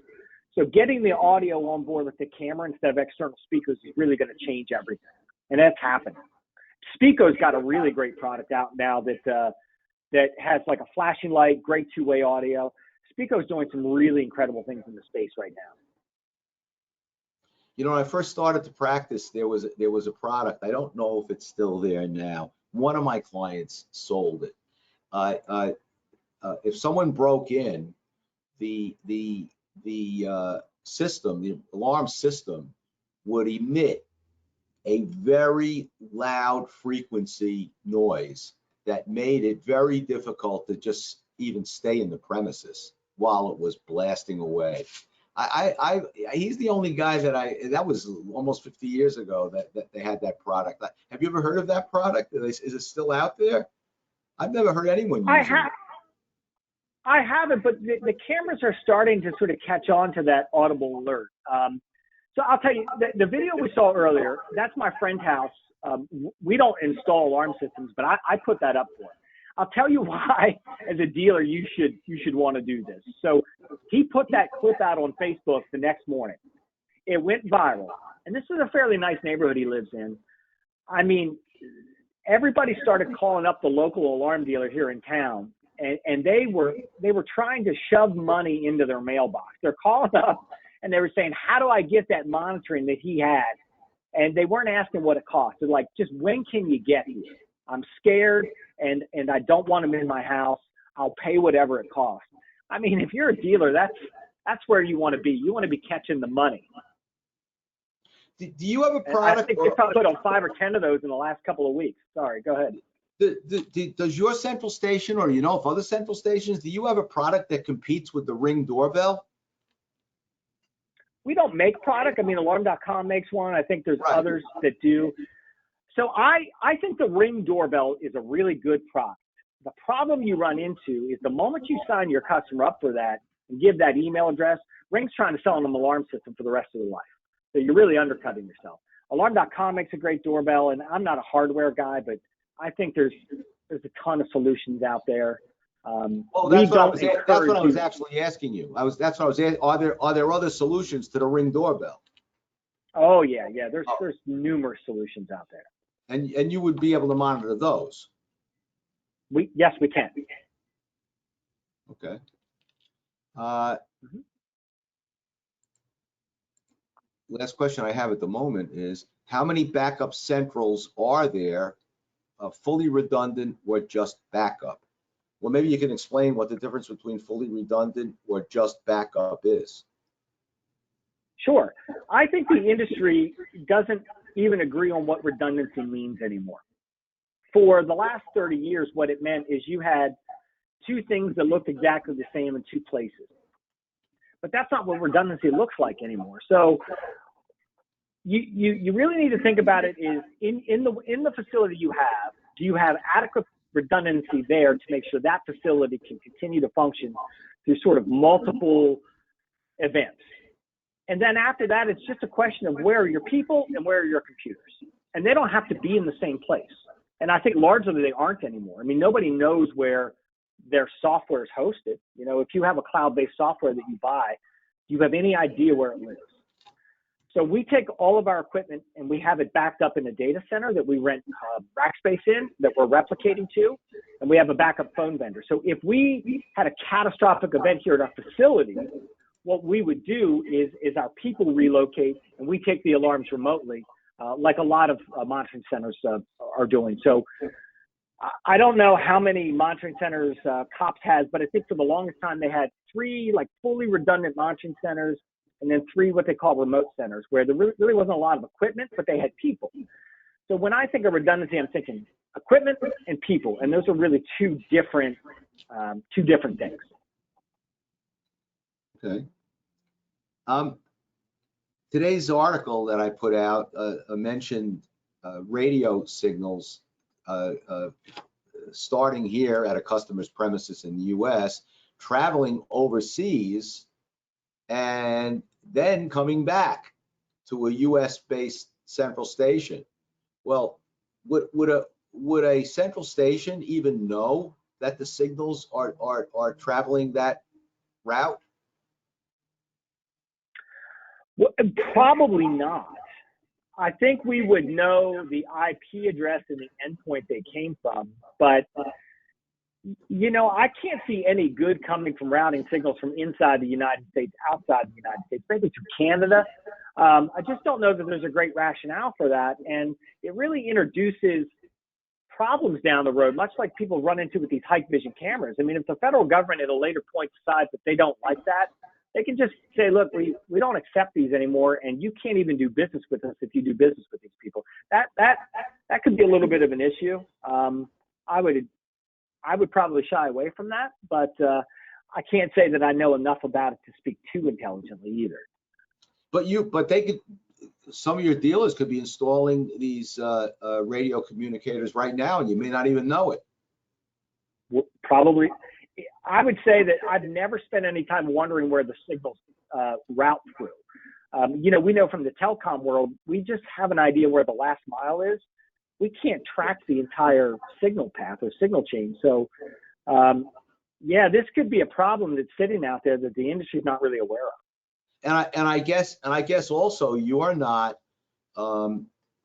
So getting the audio on board with the camera instead of external speakers is really going to change everything, and that's happening. Spico's got a really great product out now that has like a flashing light, great two-way audio. Spico's doing some really incredible things in the space right now. You know, when I first started to practice, there was a product. I don't know if it's still there now. One of my clients sold it. If someone broke in, the system, the alarm system, would emit a very loud frequency noise that made it very difficult to just even stay in the premises while it was blasting away. He's the only guy that was almost 50 years ago that they had that product. Have you ever heard of that product? Is it still out there? I've never heard anyone use it. I haven't, but the cameras are starting to sort of catch on to that audible alert. So I'll tell you, the video we saw earlier, that's my friend's house. We don't install alarm systems, but I put that up for him. I'll tell you why, as a dealer, you should want to do this. So he put that clip out on Facebook the next morning. It went viral. And this is a fairly nice neighborhood he lives in. I mean, everybody started calling up the local alarm dealer here in town, and they were trying to shove money into their mailbox. They're calling up, and they were saying, how do I get that monitoring that he had? And they weren't asking what it cost. They're like, just when can you get here? I'm scared, and I don't want him in my house. I'll pay whatever it costs. I mean, if you're a dealer, that's where you want to be. You want to be catching the money. Do you have a product? I think they probably put on 5 or 10 of those in the last couple of weeks. Sorry, go ahead. Does your central station, or of other central stations, do you have a product that competes with the Ring doorbell? We don't make product. I mean, Alarm.com makes one. I think there's others that do. So I think the Ring doorbell is a really good product. The problem you run into is the moment you sign your customer up for that and give that email address, Ring's trying to sell them an alarm system for the rest of their life. So you're really undercutting yourself. Alarm.com makes a great doorbell, and I'm not a hardware guy, but I think there's a ton of solutions out there. That's what I was actually asking you. That's what I was asking. Are there other solutions to the Ring doorbell? Oh yeah. There's numerous solutions out there. And you would be able to monitor those? Yes, we can. Okay. Last question I have at the moment is, how many backup centrals are there, fully redundant or just backup? Well, maybe you can explain what the difference between fully redundant or just backup is. Sure. I think the industry doesn't even agree on what redundancy means anymore. For the last 30 years, what it meant is you had two things that looked exactly the same in two places. But that's not what redundancy looks like anymore. So you really need to think about it is in the facility you have, do you have adequate redundancy there to make sure that facility can continue to function through sort of multiple events? And then after that, it's just a question of where are your people and where are your computers. And they don't have to be in the same place. And I think largely they aren't anymore. I mean, nobody knows where their software is hosted. You know, if you have a cloud-based software that you buy, do you have any idea where it lives? So we take all of our equipment and we have it backed up in a data center that we rent rack space in that we're replicating to, and we have a backup phone vendor. So if we had a catastrophic event here at our facility, what we would do is our people relocate and we take the alarms remotely, like a lot of monitoring centers are doing. So I don't know how many monitoring centers COPS has, but I think for the longest time they had 3 like fully redundant monitoring centers, and then 3 what they call remote centers, where there really wasn't a lot of equipment, but they had people. So when I think of redundancy, I'm thinking equipment and people, and those are really two different things. Okay. Today's article that I put out mentioned radio signals starting here at a customer's premises in the U.S., traveling overseas, and then coming back to a US-based central station. Well, would a central station even know that the signals are traveling that route? Well, probably not. I think we would know the IP address and the endpoint they came from, but you know, I can't see any good coming from routing signals from inside the United States, outside the United States, maybe to Canada. I just don't know that there's a great rationale for that. And it really introduces problems down the road, much like people run into with these hike vision cameras. I mean, if the federal government at a later point decides that they don't like that, they can just say, look, we don't accept these anymore, and you can't even do business with us if you do business with these people. That could be a little bit of an issue. I would probably shy away from that, but I can't say that I know enough about it to speak too intelligently either. But they could, some of your dealers could be installing these radio communicators right now, and you may not even know it. Probably. I would say that I've never spent any time wondering where the signals route through. You know, we know from the telecom world, we just have an idea where the last mile is. We can't track the entire signal path or signal chain. So, yeah, this could be a problem that's sitting out there that the industry is not really aware of. And I guess also you're not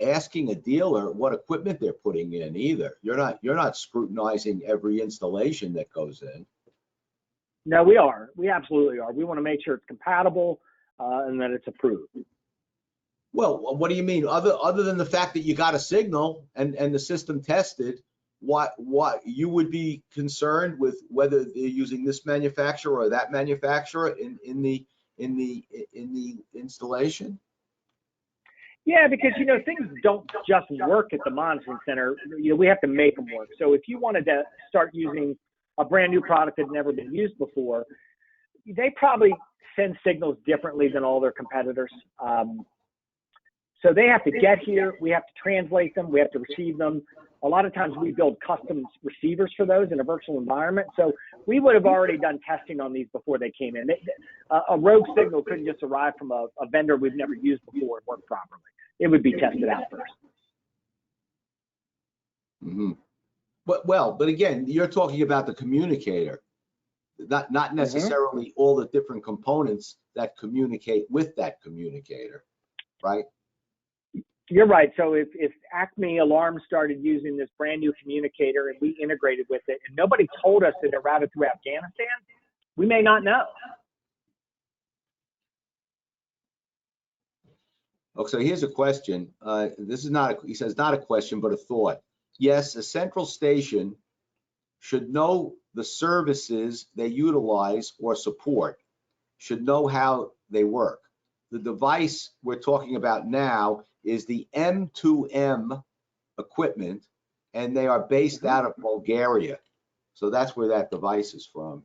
asking a dealer what equipment they're putting in either. You're not scrutinizing every installation that goes in. No, we are. We absolutely are. We want to make sure it's compatible and that it's approved. Well, what do you mean? Other than the fact that you got a signal and the system tested, what you would be concerned with whether they're using this manufacturer or that manufacturer in the installation? Yeah, because you know things don't just work at the monitoring center. You know, we have to make them work. So if you wanted to start using a brand new product that had never been used before, they probably send signals differently than all their competitors. So they have to get here, we have to translate them, we have to receive them. A lot of times we build custom receivers for those in a virtual environment. So we would have already done testing on these before they came in. A rogue signal couldn't just arrive from a vendor we've never used before and work properly. It would be tested out first. Mm-hmm. But again, you're talking about the communicator, not necessarily all the different components that communicate with that communicator, right? You're right. So if Acme Alarms started using this brand new communicator and we integrated with it and nobody told us that it routed through Afghanistan, we may not know. Okay, so here's a question. This is not, he says, not a question, but a thought. Yes, a central station should know the services they utilize or support, should know how they work. The device we're talking about now is the M2M equipment, and they are based out of Bulgaria. So that's where that device is from.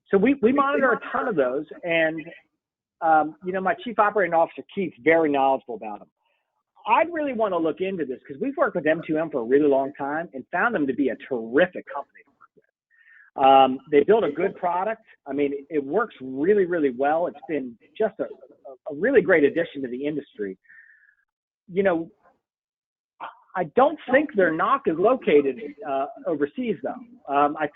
So we monitor a ton of those, and you know, my chief operating officer, Keith's very knowledgeable about them. I'd really want to look into this because we've worked with M2M for a really long time and found them to be a terrific company to work with. They built a good product. I mean, it works really, really well. It's been just a really great addition to the industry. You know, I don't think their knock is located overseas, though. I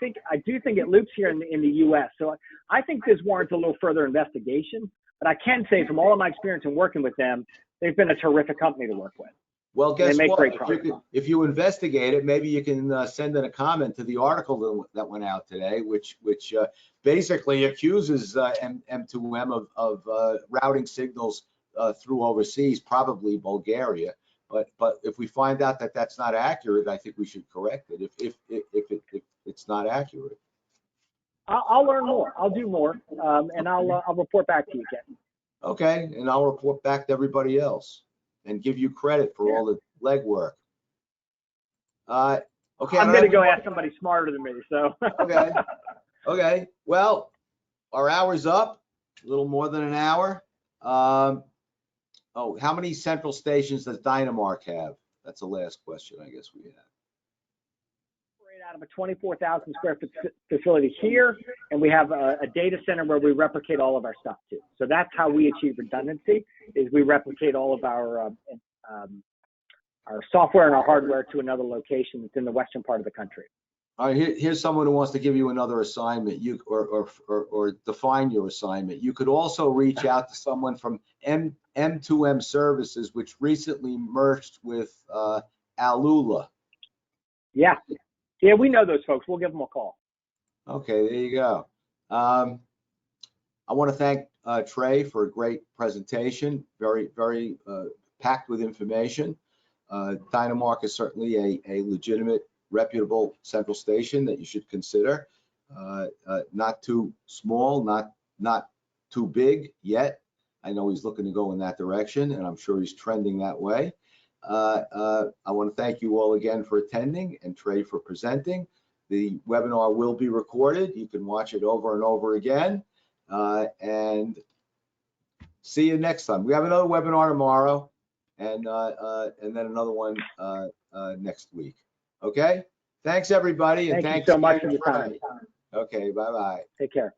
do think it loops here in the U.S. So I think this warrants a little further investigation. But I can say, from all of my experience in working with them, they've been a terrific company to work with. Well, guess make what? great products. If you investigate it, maybe you can send in a comment to the article that went out today, which basically accuses M2M of routing signals through overseas, probably Bulgaria. But if we find out that that's not accurate, I think we should correct it. If it's not accurate. I'll learn more. I'll do more, and I'll report back to you, Ken. Okay, and I'll report back to everybody else and give you credit for all the legwork. Okay. I'm gonna go ask somebody smarter than me. So. Okay. Okay. Well, our hour's up. A little more than an hour. Oh, how many central stations does Dynamark have? That's the last question, I guess we have. We're out of a 24,000 square foot facility here, and we have a data center where we replicate all of our stuff too. So that's how we achieve redundancy, is we replicate all of our software and our hardware to another location that's in the western part of the country. All right, here's someone who wants to give you another assignment, or define your assignment. You could also reach out to someone from M2M Services, which recently merged with Alula. Yeah, we know those folks. We'll give them a call. Okay, there you go. I want to thank Trey for a great presentation, very packed with information. Dynamark is certainly a legitimate, reputable central station that you should consider. Not too small, not too big yet. I know he's looking to go in that direction, and I'm sure he's trending that way. I want to thank you all again for attending and Trey for presenting. The webinar will be recorded. You can watch it over and over again. And see you next time. We have another webinar tomorrow, and then another one next week. Okay, thanks everybody, and thank you so much for the time. Okay, bye-bye. Take care.